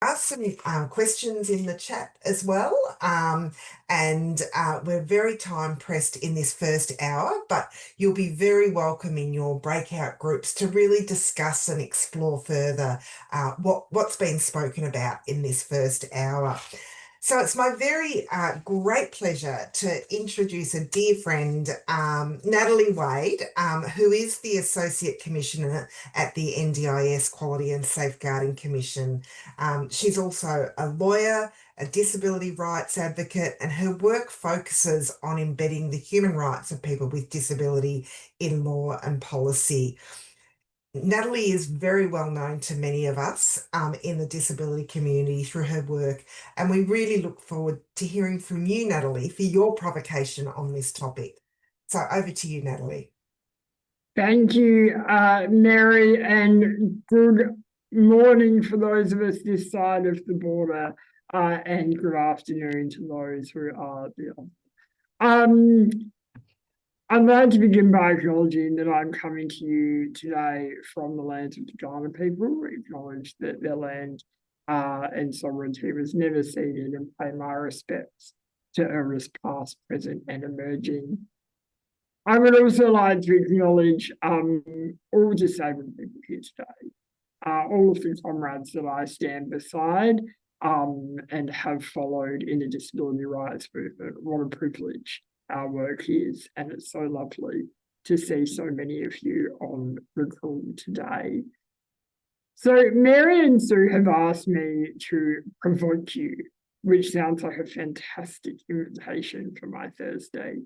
ask some questions in the chat as well. And we're very time pressed in this first hour, but you'll be very welcome in your breakout groups to really discuss and explore further what's been spoken about in this first hour. So it's my very great pleasure to introduce a dear friend, Natalie Wade, who is the Associate Commissioner at the NDIS Quality and Safeguarding Commission. She's also a lawyer, a disability rights advocate, and her work focuses on embedding the human rights of people with disability in law and policy. Natalie is very well known to many of us in the disability community through her work, and we really look forward to hearing from you, Natalie, for your provocation on this topic. So over to you, Natalie. Thank you, Mary, and good morning for those of us this side of the border, and good afternoon to those who are beyond. I'd like to begin by acknowledging that I'm coming to you today from the lands of the Ghana people, acknowledge that their land and sovereignty was never ceded, and pay my respects to elders past, present, and emerging. I would also like to acknowledge all disabled people here today, all of the comrades that I stand beside and have followed in the disability rights movement. What a privilege our work is, and it's so lovely to see so many of you on the call today. So Mary and Sue have asked me to provoke you, which sounds like a fantastic invitation for my Thursday.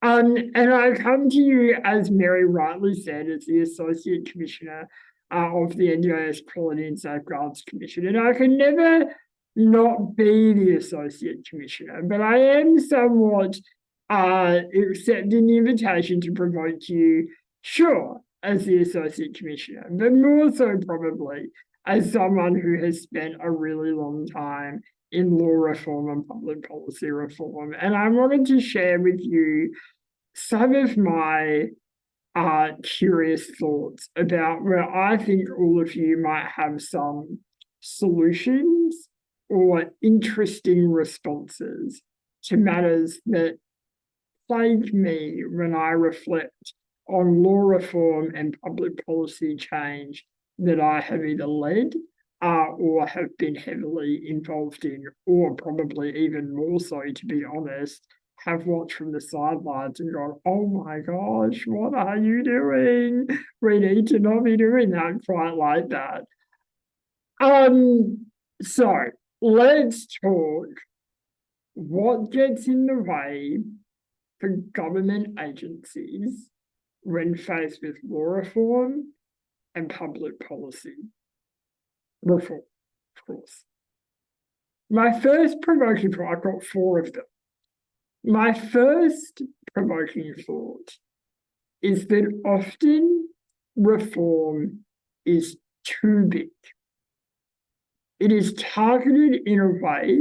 And I come to you, as Mary rightly said, as the Associate Commissioner of the NDIS Quality and Safeguards Commission. And I can never not be the Associate Commissioner, but I am somewhat accepting the invitation to provoke you, sure, as the Associate Commissioner, but more so probably as someone who has spent a really long time in law reform and public policy reform. And I wanted to share with you some of my curious thoughts about where I think all of you might have some solutions or interesting responses to matters that plague me when I reflect on law reform and public policy change that I have either led or have been heavily involved in, or probably even more so, to be honest, have watched from the sidelines and gone, oh my gosh, what are you doing? We need to not be doing that quite like that. So let's talk what gets in the way for government agencies when faced with law reform and public policy reform, of course. My first provoking thought, I've got 4 of them. My first provoking thought is that often reform is too big. It is targeted in a way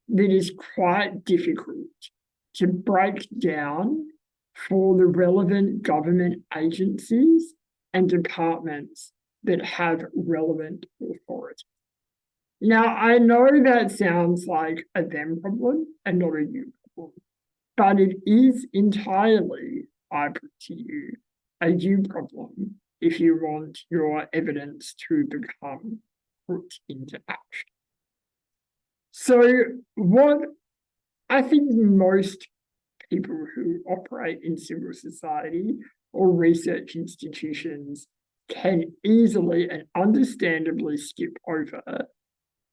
that is quite difficult to break down for the relevant government agencies and departments that have relevant authority. Now, I know that sounds like a them problem and not a you problem, but it is entirely, I put to you, a you problem if you want your evidence to become put into action. So what I think most people who operate in civil society or research institutions can easily and understandably skip over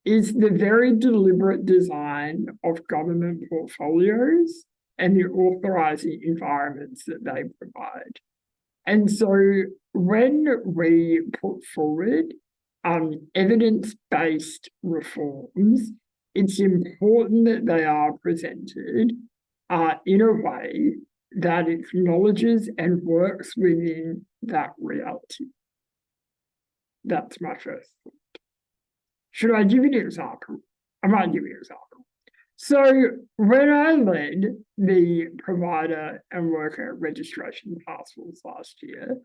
is the very deliberate design of government portfolios and the authorising environments that they provide. And so when we put forward evidence-based reforms, it's important that they are presented in a way that acknowledges and works within that reality. That's my first thought. Should I give you an example? I might give you an example. So when I led the provider and worker registration task force last year,